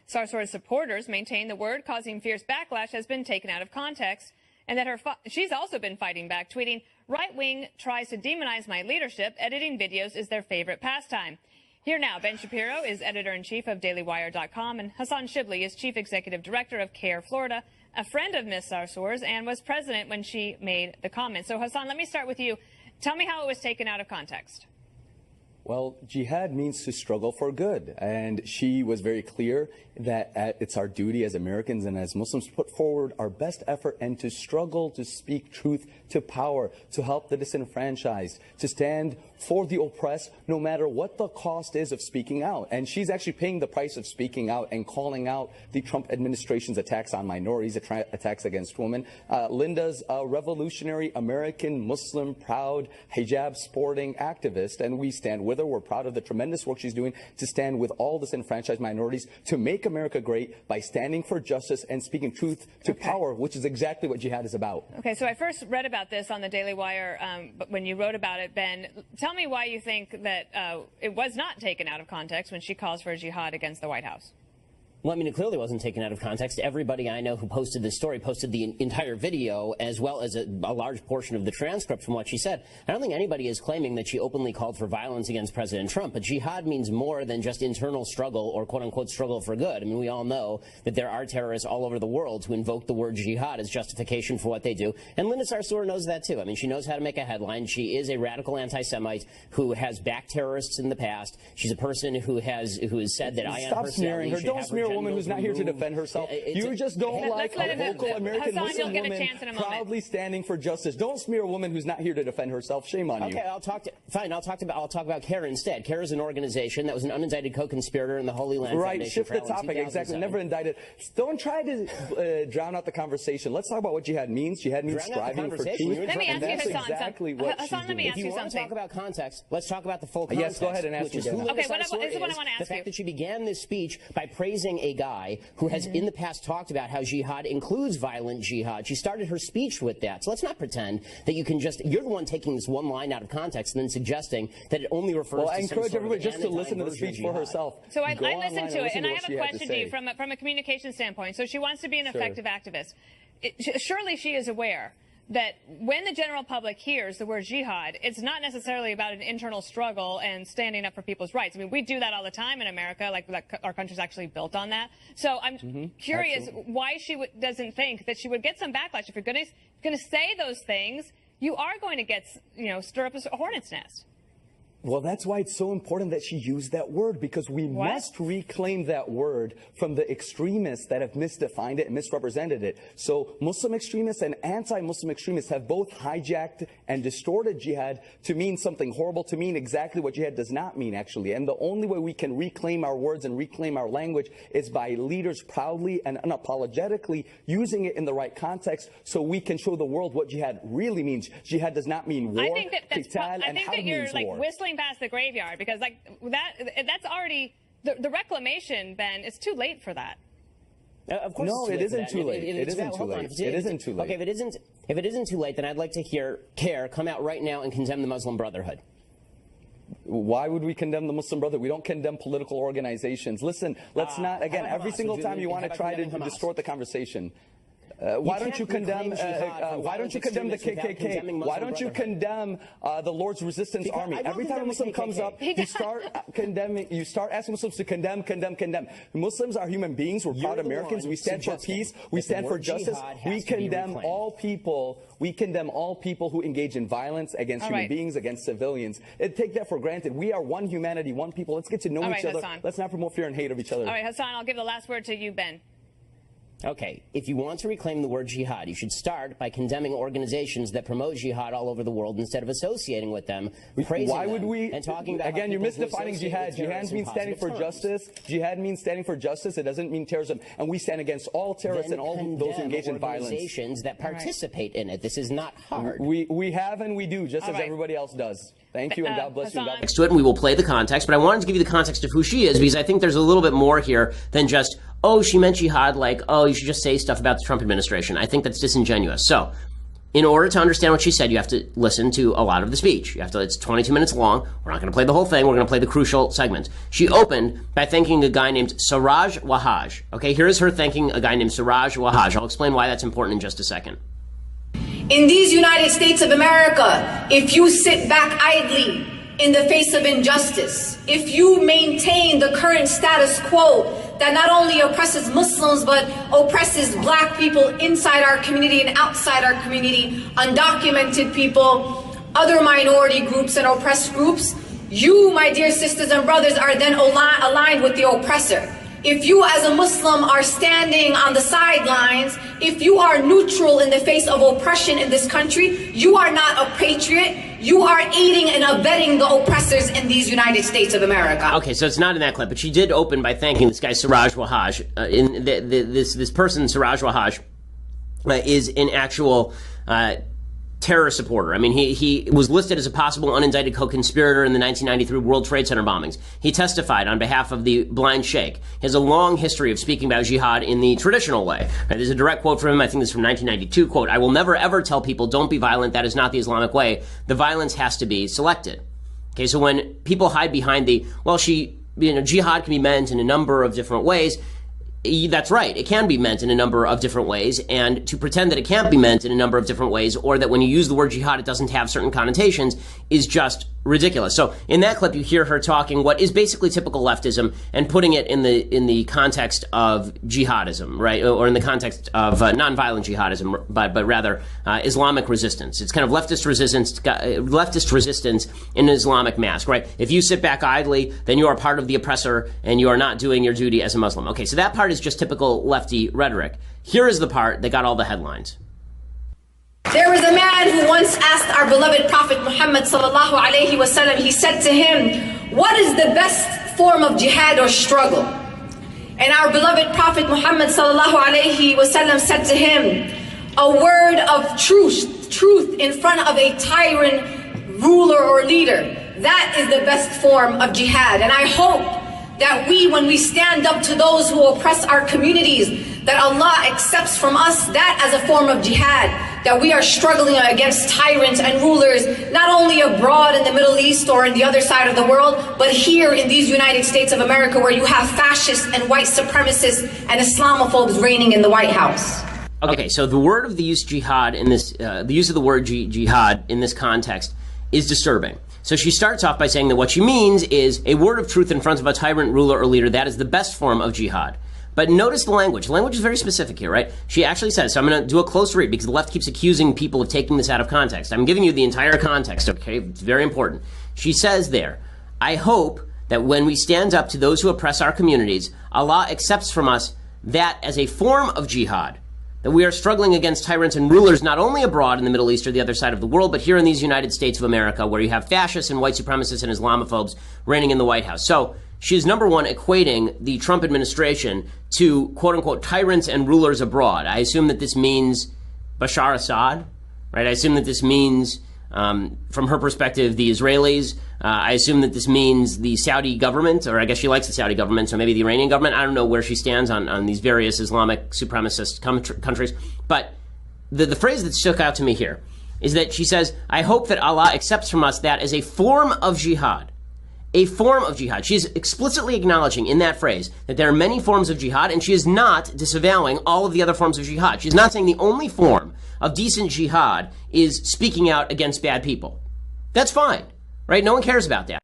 Sarsour's supporters maintain the word causing fierce backlash has been taken out of context, and that she's also been fighting back, tweeting, "Right wing tries to demonize my leadership. Editing videos is their favorite pastime." Here now, Ben Shapiro is editor-in-chief of DailyWire.com, and Hassan Shibli is chief executive director of CARE Florida, a friend of Ms. Sarsour's, and was president when she made the comment. So, Hassan, let me start with you. Tell me how it was taken out of context. Well, jihad means to struggle for good, and she was very clear that it's our duty as Americans and as Muslims to put forward our best effort and to struggle to speak truth to power, to help the disenfranchised, to stand for the oppressed, no matter what the cost is of speaking out. And she's actually paying the price of speaking out and calling out the Trump administration's attacks on minorities, attacks against women. Linda's a revolutionary American Muslim, proud hijab sporting activist, and we stand with her. We're proud of the tremendous work she's doing to stand with all disenfranchised minorities to make America great by standing for justice and speaking truth to power, which is exactly what jihad is about. Okay, so I first read about this on the Daily Wire, but when you wrote about it, Ben, tell me why you think that it was not taken out of context when she calls for jihad against the White House. Well, I mean, it clearly wasn't taken out of context. Everybody I know who posted this story posted the entire video as well as a large portion of the transcript from what she said. I don't think anybody is claiming that she openly called for violence against President Trump, but jihad means more than just internal struggle or quote-unquote struggle for good. I mean, we all know that there are terrorists all over the world who invoke the word jihad as justification for what they do. And Linda Sarsour knows that, too. I mean, she knows how to make a headline. She is a radical anti-Semite who has backed terrorists in the past. She's a person who has said that I am Stop smearing her. Don't smear a woman who's not here to defend herself. You just don't like a vocal American Muslim woman proudly standing for justice. Don't smear a woman who's not here to defend herself. Shame on you. Okay, I'll talk about CARE instead. CARE is an organization that was an unindicted co-conspirator in the Holy Land Right, Foundation shift the topic. Exactly. Never indicted. Don't try to drown out the conversation. Let's talk about what jihad means. Jihad means striving for truth. Let me ask you, Hassan. Exactly what Hassan, let me ask you something. If you want to talk about context, let's talk about the full context. Yes, go ahead and ask me. Okay, this is what I want to ask you. The fact that she began this speech by praising a guy who has in the past talked about how jihad includes violent jihad. She started her speech with that. So let's not pretend that you can just, you're the one taking this one line out of context and then suggesting that it only refers to I encourage everybody just to listen to the speech for herself. So I listened to it, and I have a question to you from a communication standpoint. So she wants to be an effective activist. Surely she is aware that when the general public hears the word jihad, it's not necessarily about an internal struggle and standing up for people's rights. I mean, we do that all the time in America, like our country's actually built on that. So I'm curious why she doesn't think that she would get some backlash. If you're going to say those things, you are going to get, stir up a hornet's nest. Well, that's why it's so important that she used that word, because we must reclaim that word from the extremists that have misdefined it and misrepresented it. So Muslim extremists and anti-Muslim extremists have both hijacked and distorted jihad to mean something horrible, to mean exactly what jihad does not mean, actually. And the only way we can reclaim our words and reclaim our language is by leaders proudly and unapologetically using it in the right context so we can show the world what jihad really means. Jihad does not mean war, I think that you're like whistling past the graveyard, because that's already the reclamation, Ben. It's too late for that. Of course, no, it isn't too late. It isn't too late. It isn't too late. Okay, if it isn't too late, then I'd like to hear CARE come out right now and condemn the Muslim Brotherhood. Why would we condemn the Muslim Brotherhood? We don't condemn political organizations. Listen, let's not, again, every single time you want to try to distort the conversation. Why don't you condemn the KKK? Why don't you condemn the Lord's Resistance Army? Every time a Muslim comes up, you start condemning. You start asking Muslims to condemn. Muslims are human beings. We're proud Americans. We stand for peace. We stand for justice. We condemn all people. We condemn all people who engage in violence against human beings, against civilians. Take that for granted. We are one humanity, one people. Let's get to know each other. Let's not promote fear and hate of each other. All right, Hassan, I'll give the last word to you, Ben. Okay, if you want to reclaim the word jihad, you should start by condemning organizations that promote jihad all over the world instead of associating with them, praising Why would we, and talking about again, you're misdefining jihad. Jihad means standing for justice. Jihad means standing for justice. It doesn't mean terrorism. And we stand against all terrorists and all those who engage in violence. Organizations that participate in it. This is not hard. We have and we do, just as everybody else does. Thank you, and God bless you. Next to it, and we will play the context, but I wanted to give you the context of who she is, because I think there's a little bit more here than just, oh, she meant jihad, like, oh, you should just say stuff about the Trump administration. I think that's disingenuous. So, in order to understand what she said, you have to listen to a lot of the speech. It's 22 minutes long. We're not going to play the whole thing. We're going to play the crucial segments. She opened by thanking a guy named Siraj Wahhaj. Okay, here's her thanking a guy named Siraj Wahhaj. I'll explain why that's important in just a second. In these United States of America, if you sit back idly in the face of injustice, if you maintain the current status quo that not only oppresses Muslims but oppresses black people inside our community and outside our community, undocumented people, other minority groups and oppressed groups, you, my dear sisters and brothers, are then aligned with the oppressor. If you as a Muslim are standing on the sidelines, if you are neutral in the face of oppression in this country, you are not a patriot. You are aiding and abetting the oppressors in these United States of America. Okay, so it's not in that clip, but she did open by thanking this guy Siraj Wahhaj. This person, Siraj Wahhaj, is an actual terror supporter. I mean, he was listed as a possible unindicted co-conspirator in the 1993 World Trade Center bombings. He testified on behalf of the Blind Sheikh. He has a long history of speaking about jihad in the traditional way. There's a direct quote from him, I think this is from 1992, quote, "I will never ever tell people don't be violent. That is not the Islamic way. The violence has to be selected." Okay, so when people hide behind jihad can be meant in a number of different ways. That's right. It can be meant in a number of different ways, and to pretend that it can't be meant in a number of different ways, or that when you use the word jihad it doesn't have certain connotations, is just ridiculous. So in that clip, you hear her talking what is basically typical leftism and putting it in the context of jihadism, right, or in the context of nonviolent jihadism, but rather Islamic resistance. It's kind of leftist resistance in an Islamic mask, right? If you sit back idly, then you are part of the oppressor, and you are not doing your duty as a Muslim. Okay, so that part is just typical lefty rhetoric. Here is the part that got all the headlines. There was a man who once asked our beloved Prophet Muhammad sallallahu alaihi wasallam, he said to him, what is the best form of jihad or struggle? And our beloved Prophet Muhammad sallallahu alaihi wasallam said to him, a word of truth in front of a tyrant ruler or leader. That is the best form of jihad. And I hope that when we stand up to those who oppress our communities, that Allah accepts from us that as a form of jihad, that we are struggling against tyrants and rulers, not only abroad in the Middle East or in the other side of the world, but here in these United States of America, where you have fascists and white supremacists and Islamophobes reigning in the White House. Okay, so the word of the use jihad in this, the use of the word jihad in this context is disturbing. So she starts off by saying that what she means is a word of truth in front of a tyrant ruler or leader. That is the best form of jihad. But notice the language. The language is very specific here, right? She actually says, so I'm going to do a close read because the left keeps accusing people of taking this out of context. I'm giving you the entire context, okay? It's very important. She says there, I hope that when we stand up to those who oppress our communities, Allah accepts from us that as a form of jihad, that we are struggling against tyrants and rulers not only abroad in the Middle East or the other side of the world, but here in these United States of America, where you have fascists and white supremacists and Islamophobes reigning in the White House. So she is, number one, equating the Trump administration to, quote-unquote, tyrants and rulers abroad. I assume that this means Bashar Assad, right? I assume that this means, from her perspective, the Israelis. I assume that this means the Saudi government, or I guess she likes the Saudi government, so maybe the Iranian government. I don't know where she stands on these various Islamic supremacist countries. But the phrase that stuck out to me here is that she says, I hope that Allah accepts from us that as a form of jihad. A form of jihad. She is explicitly acknowledging in that phrase that there are many forms of jihad, and she is not disavowing all of the other forms of jihad. She's not saying the only form of decent jihad is speaking out against bad people. That's fine, right? No one cares about that.